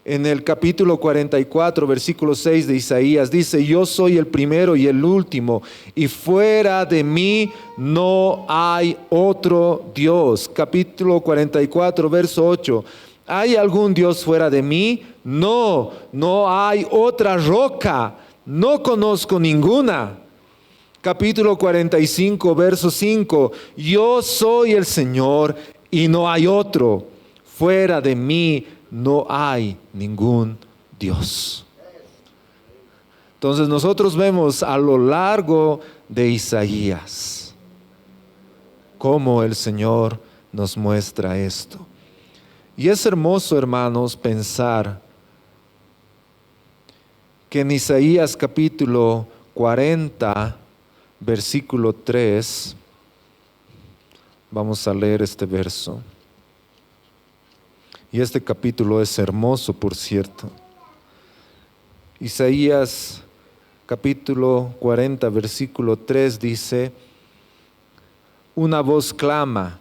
En el capítulo 44, versículo 6 de Isaías, dice: yo soy el primero y el último, y fuera de mí no hay otro Dios. Capítulo 44, verso 8. ¿Hay algún Dios fuera de mí? No, no hay otra roca, no conozco ninguna. Capítulo 45, verso 5. Yo soy el Señor y no hay otro. Fuera de mí no hay ningún Dios. Entonces nosotros vemos a lo largo de Isaías cómo el Señor nos muestra esto. Y es hermoso, hermanos, pensar que en Isaías capítulo 40, versículo 3, vamos a leer este verso. Y este capítulo es hermoso, por cierto. Isaías capítulo 40, versículo 3 dice: una voz clama,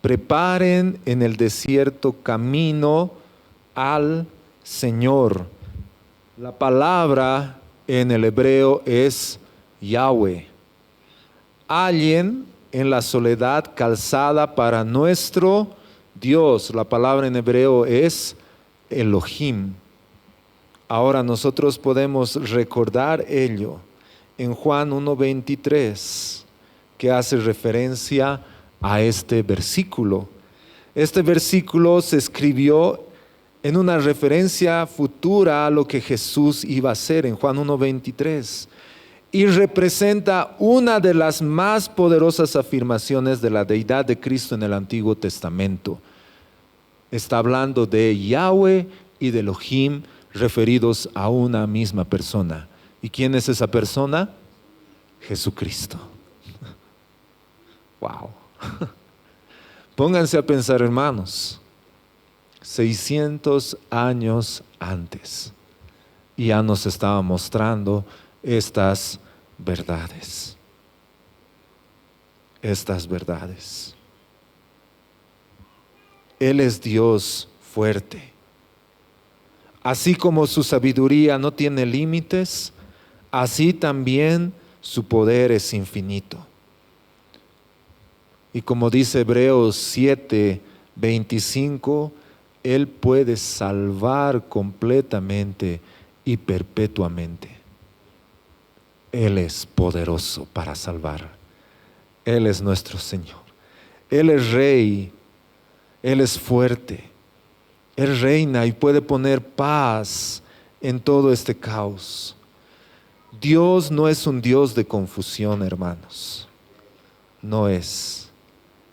preparen en el desierto camino al Señor. La palabra en el hebreo es Yahweh. Hallen en la soledad calzada para nuestro Dios. La palabra en hebreo es Elohim. Ahora nosotros podemos recordar ello en Juan 1:23, que hace referencia a este versículo. Este versículo se escribió en una referencia futura a lo que Jesús iba a hacer en Juan 1:23. Y representa una de las más poderosas afirmaciones de la deidad de Cristo en el Antiguo Testamento. Está hablando de Yahweh y de Elohim referidos a una misma persona. ¿Y quién es esa persona? Jesucristo. Wow. Pónganse a pensar, hermanos, 600 años antes, y ya nos estaba mostrando estas verdades. Estas verdades. Él es Dios fuerte. Así como su sabiduría no tiene límites, así también su poder es infinito. Y como dice Hebreos 7:25, Él puede salvar completamente y perpetuamente. Él es poderoso para salvar. Él es nuestro Señor. Él es Rey. Él es fuerte. Él reina y puede poner paz en todo este caos. Dios no es un Dios de confusión, hermanos. No es.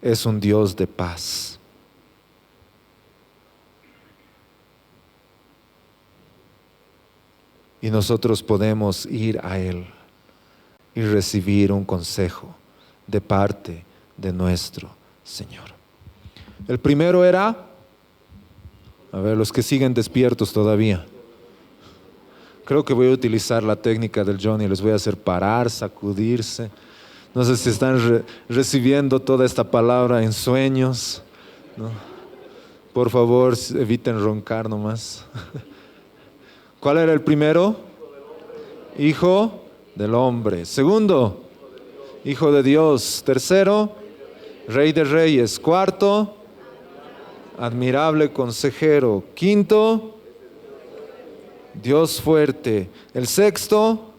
Es un Dios de paz. Y nosotros podemos ir a Él y recibir un consejo de parte de nuestro Señor. El primero era, a ver, los que siguen despiertos todavía. Creo que voy a utilizar la técnica del Johnny, les voy a hacer parar, sacudirse. No sé si están recibiendo toda esta palabra en sueños, ¿no? Por favor, eviten roncar nomás. ¿Cuál era el primero? Hijo del hombre. Segundo, Hijo de Dios. Tercero, Rey de Reyes. Cuarto, admirable consejero. Quinto, Dios fuerte. El sexto,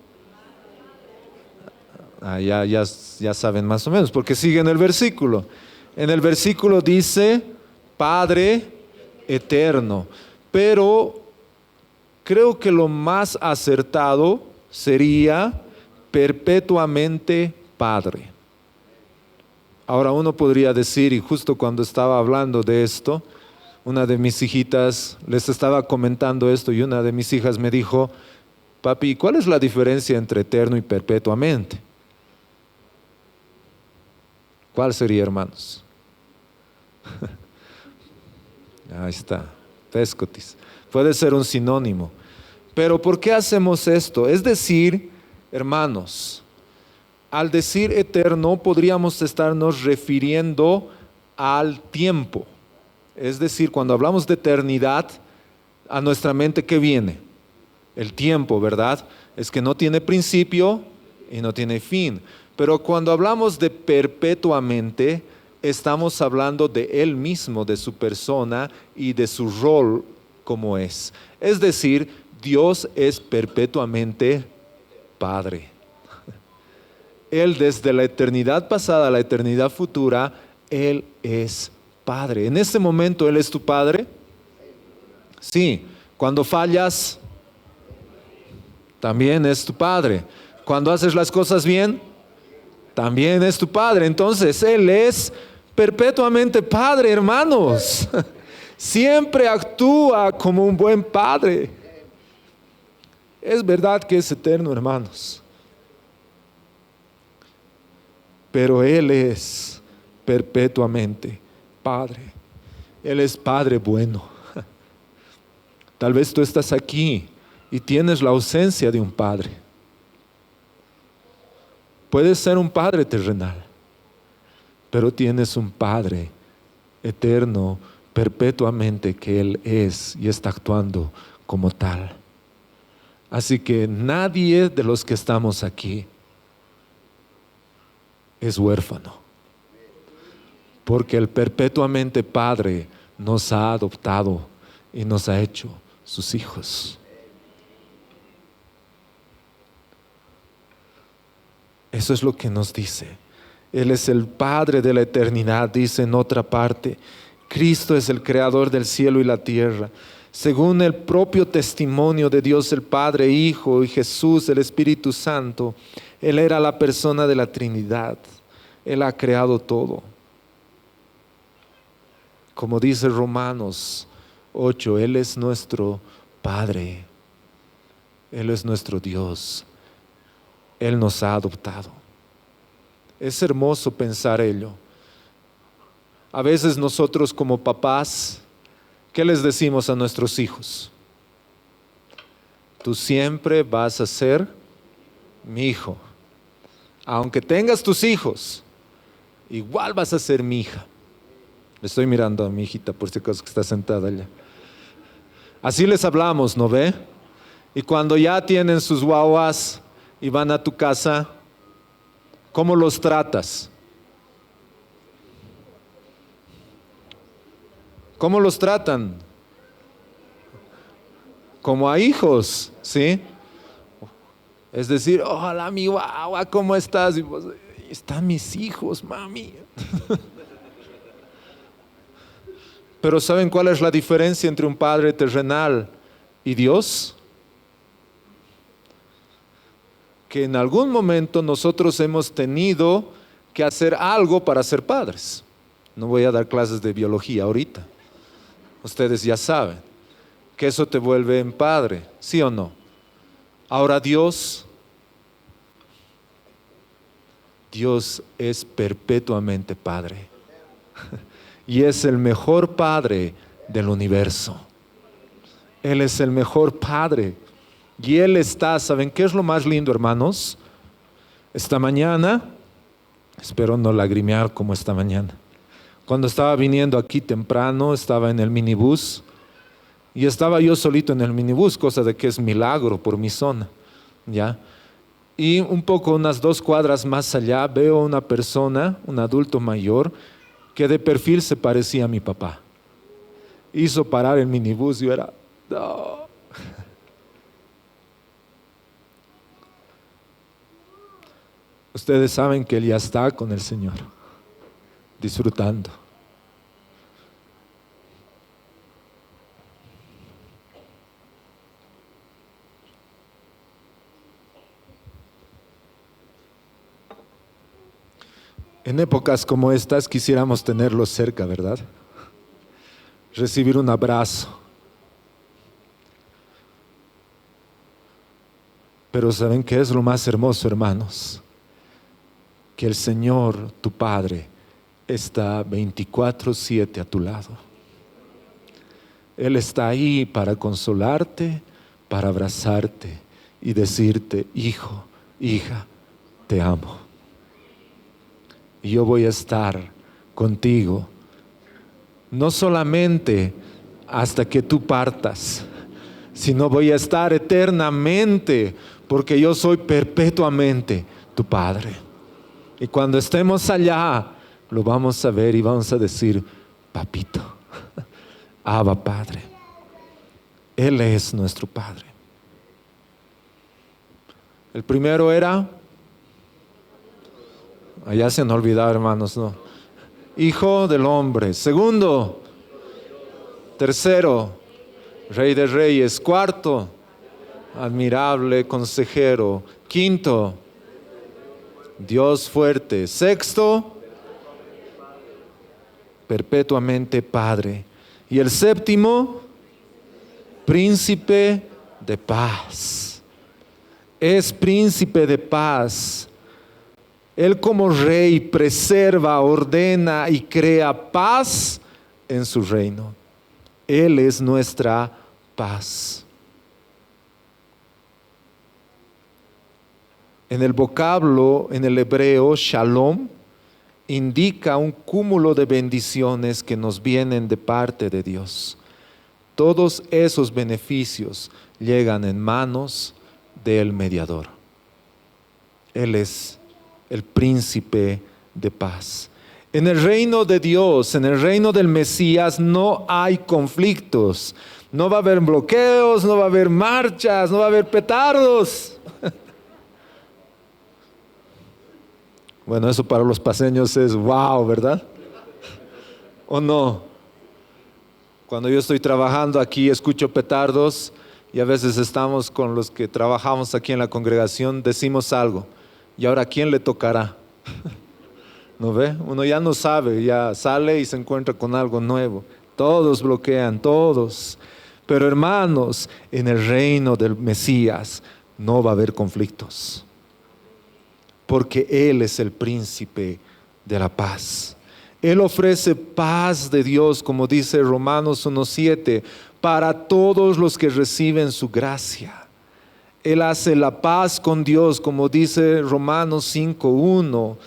ya saben más o menos, porque sigue en el versículo. En el versículo dice, Padre eterno. Pero creo que lo más acertado sería perpetuamente Padre. Ahora uno podría decir, y justo cuando estaba hablando de esto, una de mis hijitas les estaba comentando esto y una de mis hijas me dijo, papi, ¿cuál es la diferencia entre eterno y perpetuamente? ¿Cuál sería, hermanos? Ahí está, pescotis. Puede ser un sinónimo. Pero ¿por qué hacemos esto? Es decir, hermanos, al decir eterno podríamos estarnos refiriendo al tiempo. Es decir, cuando hablamos de eternidad, a nuestra mente ¿qué viene? El tiempo, ¿verdad? Es que no tiene principio y no tiene fin. Pero cuando hablamos de perpetuamente, estamos hablando de Él mismo, de su persona y de su rol como es. Es decir, Dios es perpetuamente Padre. Él desde la eternidad pasada a la eternidad futura, Él es Padre. En este momento Él es tu Padre. Sí. Cuando fallas, también es tu Padre. Cuando haces las cosas bien, también es tu Padre. Entonces Él es perpetuamente Padre, hermanos. Siempre actúa como un buen Padre. Es verdad que es eterno, hermanos. Pero Él es perpetuamente Padre. Él es Padre bueno. Tal vez tú estás aquí y tienes la ausencia de un Padre. Puedes ser un Padre terrenal, pero tienes un Padre eterno, perpetuamente, que Él es y está actuando como tal. Así que nadie de los que estamos aquí es huérfano, porque el perpetuamente Padre nos ha adoptado y nos ha hecho sus hijos. Eso es lo que nos dice. Él es el Padre de la eternidad, dice en otra parte. Cristo es el creador del cielo y la tierra. Según el propio testimonio de Dios el Padre, Hijo y Jesús, el Espíritu Santo, Él era la persona de la Trinidad. Él ha creado todo. Como dice Romanos 8, Él es nuestro Padre. Él es nuestro Dios. Él nos ha adoptado. Es hermoso pensar ello. A veces nosotros como papás, ¿qué les decimos a nuestros hijos? Tú siempre vas a ser mi hijo. Aunque tengas tus hijos, igual vas a ser mi hija. Le estoy mirando a mi hijita por si acaso que está sentada allá. Así les hablamos, ¿no ve? Y cuando ya tienen sus guaguas y van a tu casa, ¿cómo los tratas? ¿Cómo los tratan? Como a hijos, ¿sí? Es decir, hola mi guagua, ¿cómo estás? Y vos, están mis hijos, mami. Pero ¿saben cuál es la diferencia entre un padre terrenal y Dios? Que en algún momento nosotros hemos tenido que hacer algo para ser padres. No voy a dar clases de biología ahorita. Ustedes ya saben que eso te vuelve en padre, ¿sí o no? Ahora Dios es perpetuamente Padre. Y es el mejor Padre del universo. Él es el mejor Padre. Y Él está, ¿saben qué es lo más lindo, hermanos? Esta mañana, espero no lagrimear como esta mañana. Cuando estaba viniendo aquí temprano, estaba en el minibús. Y estaba yo solito en el minibús, cosa de que es milagro por mi zona, ¿ya? Y un poco, unas 2 cuadras más allá, veo una persona, un adulto mayor, que de perfil se parecía a mi papá. hizo parar el minibús. Yo era, no. Ustedes saben que Él ya está con el Señor, disfrutando. En épocas como estas quisiéramos tenerlo cerca, ¿verdad? Recibir un abrazo. Pero ¿saben qué es lo más hermoso, hermanos? Que el Señor, tu Padre, está 24/7 a tu lado. Él está ahí para consolarte, para abrazarte y decirte, hijo, hija, te amo. Y yo voy a estar contigo, no solamente hasta que tú partas, sino voy a estar eternamente, porque yo soy perpetuamente tu Padre. Y cuando estemos allá, lo vamos a ver y vamos a decir, papito, Abba Padre. Él es nuestro Padre. El primero era, allá se han olvidado, hermanos, ¿no? Hijo del hombre. Segundo, tercero, Rey de Reyes. Cuarto, admirable consejero. Quinto, Dios fuerte. Sexto, perpetuamente Padre. Y el séptimo, príncipe de paz. Es príncipe de paz. Él como rey preserva, ordena y crea paz en su reino. Él es nuestra paz. En el vocablo, en el hebreo, shalom, indica un cúmulo de bendiciones que nos vienen de parte de Dios. Todos esos beneficios llegan en manos del mediador. Él es el príncipe de paz. En el reino de Dios, en el reino del Mesías, no hay conflictos. No va a haber bloqueos, no va a haber marchas, no va a haber petardos. Bueno, eso para los paseños es wow, ¿verdad? ¿O no? Cuando yo estoy trabajando aquí, escucho petardos y a veces estamos con los que trabajamos aquí en la congregación, decimos algo. ¿Y ahora a quién le tocará? ¿No ve? Uno ya no sabe, ya sale y se encuentra con algo nuevo. Todos bloquean, todos. Pero hermanos, en el reino del Mesías no va a haber conflictos. Porque Él es el príncipe de la paz. Él ofrece paz de Dios, como dice Romanos 1:7, para todos los que reciben su gracia. Él hace la paz con Dios, como dice Romanos 5:1,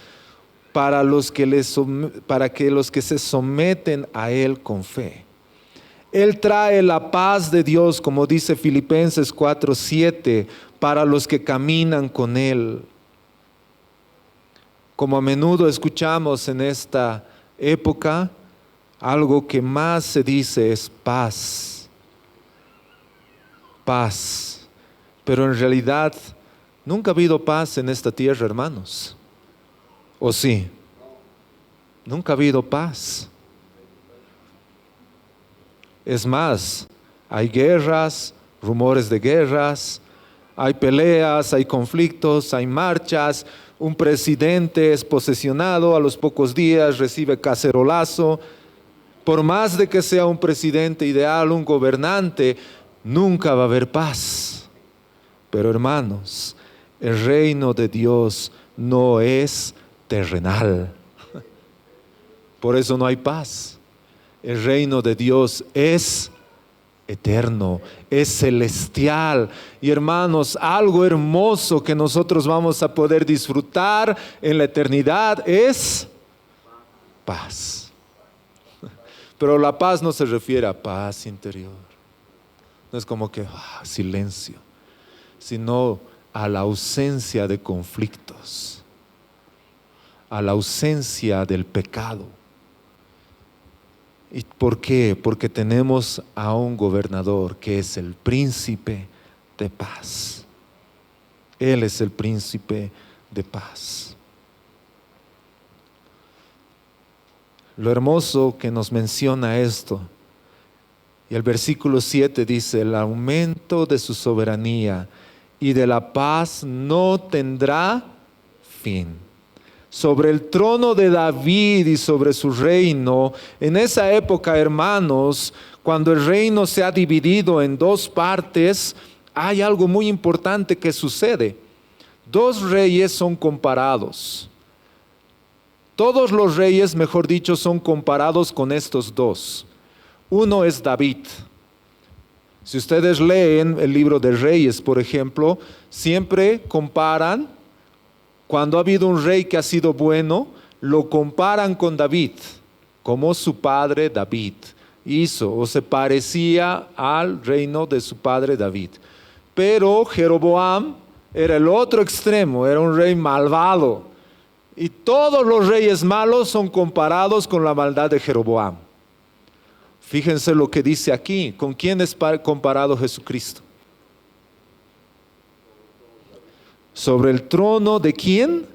para que los que se someten a Él con fe. Él trae la paz de Dios, como dice Filipenses 4:7, para los que caminan con Él. Como a menudo escuchamos en esta época, algo que más se dice es paz. Paz. Pero en realidad nunca ha habido paz en esta tierra, hermanos. ¿O sí? Nunca ha habido paz. Es más, hay guerras, rumores de guerras, hay peleas, hay conflictos, hay marchas. Un presidente es posesionado, a los pocos días recibe cacerolazo. Por más de que sea un presidente ideal, un gobernante, nunca va a haber paz. Pero hermanos, el reino de Dios no es terrenal. Por eso no hay paz. El reino de Dios es eterno, es celestial. Y hermanos, algo hermoso que nosotros vamos a poder disfrutar en la eternidad es paz. Pero la paz no se refiere a paz interior. No es como que silencio, sino a la ausencia de conflictos, a la ausencia del pecado. ¿Y por qué? Porque tenemos a un gobernador que es el príncipe de paz. Él es el príncipe de paz. Lo hermoso que nos menciona esto, y el versículo 7 dice: el aumento de su soberanía y de la paz no tendrá fin. Sobre el trono de David y sobre su reino. En esa época, hermanos, cuando el reino se ha dividido en dos partes, hay algo muy importante que sucede. Dos reyes son comparados. Todos los reyes, mejor dicho, son comparados con estos dos. Uno es David. Si ustedes leen el libro de Reyes, por ejemplo, siempre comparan, cuando ha habido un rey que ha sido bueno, lo comparan con David, como su padre David hizo, o se parecía al reino de su padre David. Pero Jeroboam era el otro extremo, era un rey malvado. Y todos los reyes malos son comparados con la maldad de Jeroboam. Fíjense lo que dice aquí. ¿Con quién es comparado Jesucristo? Sobre el trono de ¿quién?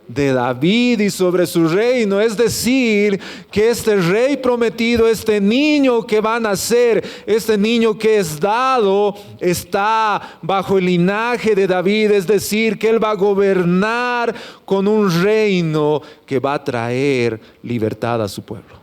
De David y sobre su reino. Es decir, que este rey prometido, este niño que va a nacer, este niño que es dado, está bajo el linaje de David. Es decir, que él va a gobernar con un reino que va a traer libertad a su pueblo,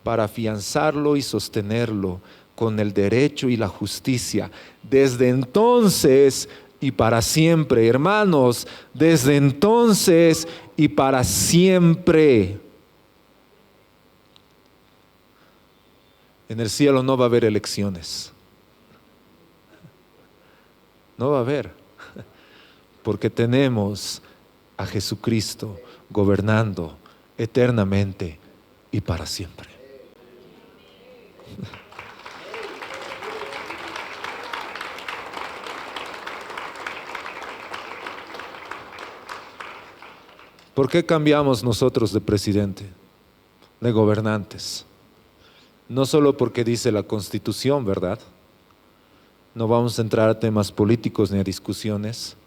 para afianzarlo y sostenerlo con el derecho y la justicia, desde entonces y para siempre. Hermanos, desde entonces y para siempre. En el cielo no va a haber elecciones. No va a haber, porque tenemos a Jesucristo gobernando eternamente y para siempre. ¿Por qué cambiamos nosotros de presidente, de gobernantes? No solo porque dice la Constitución, ¿verdad? No vamos a entrar a temas políticos ni a discusiones,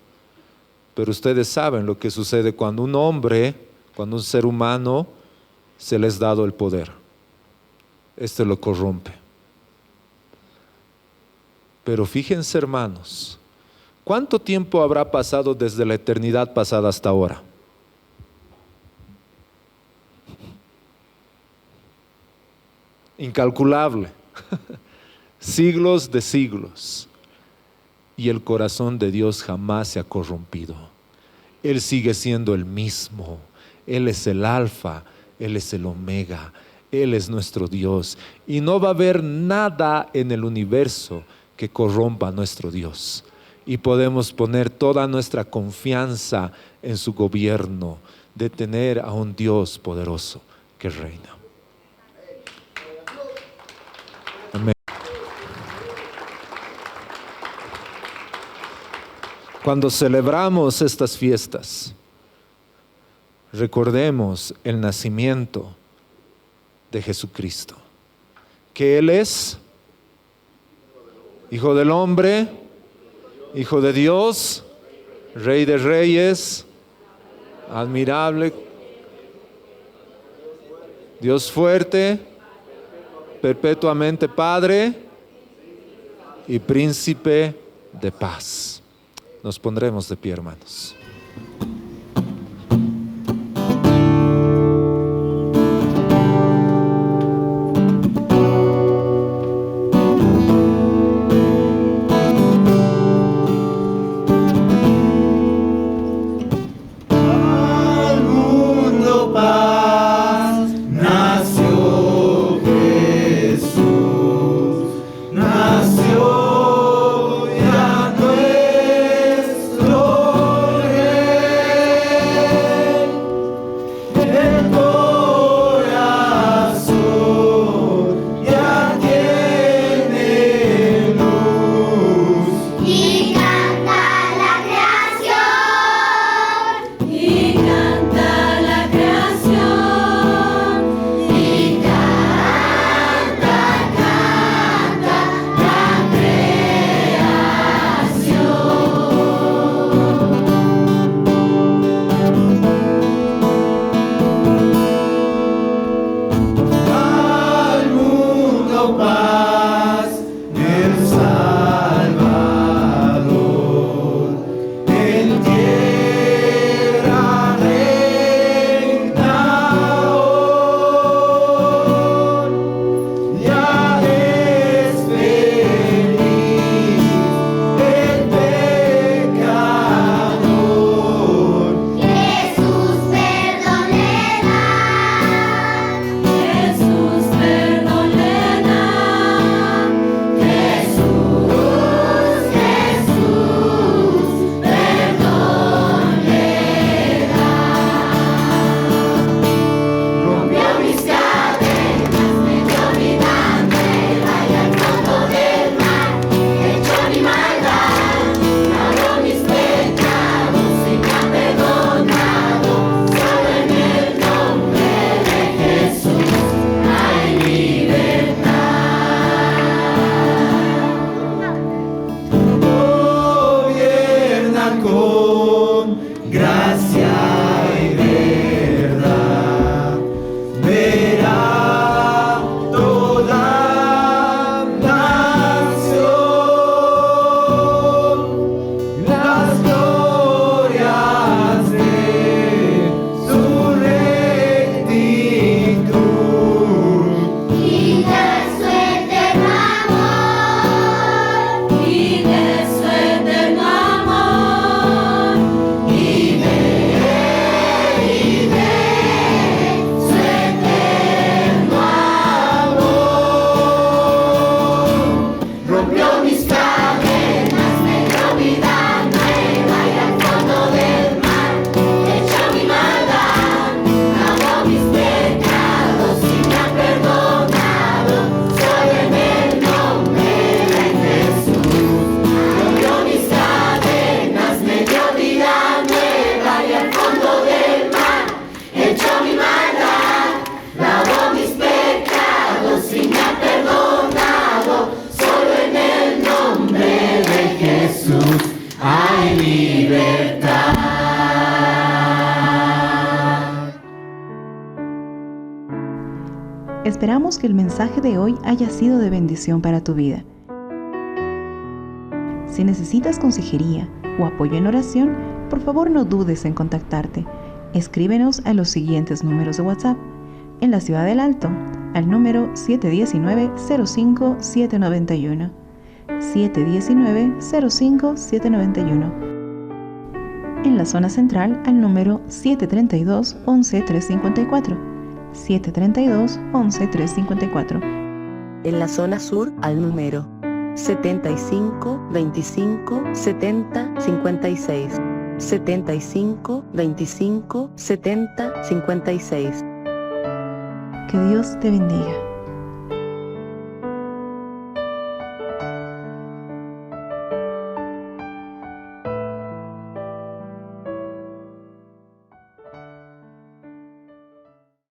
pero ustedes saben lo que sucede cuando un hombre, cuando un ser humano se les ha dado el poder. Este lo corrompe. Pero fíjense, hermanos, ¿cuánto tiempo habrá pasado desde la eternidad pasada hasta ahora? Incalculable. Siglos de siglos. Y el corazón de Dios jamás se ha corrompido. Él sigue siendo el mismo. Él es el alfa, Él es el omega. Él es nuestro Dios. Y no va a haber nada en el universo que corrompa a nuestro Dios. Y podemos poner toda nuestra confianza en su gobierno, de tener a un Dios poderoso que reina. Amén. Cuando celebramos estas fiestas, recordemos el nacimiento de Jesucristo, que Él es Hijo del Hombre, Hijo de Dios, Rey de Reyes, admirable, Dios fuerte, perpetuamente Padre y Príncipe de paz. Nos pondremos de pie, hermanos. Al mundo paz, nació Jesús, nació ya nuestro Rey. libertad. Esperamos que el mensaje de hoy haya sido de bendición para tu vida. Si necesitas consejería o apoyo en oración, por favor no dudes en contactarte. Escríbenos a los siguientes números de WhatsApp. En la Ciudad del Alto, al número 719-05-791. 719-05-791. En la zona central, al número 732-11-354. 732-11-354. En la zona sur, al número 75 25 70 56. 75 25 70 56. Que Dios te bendiga.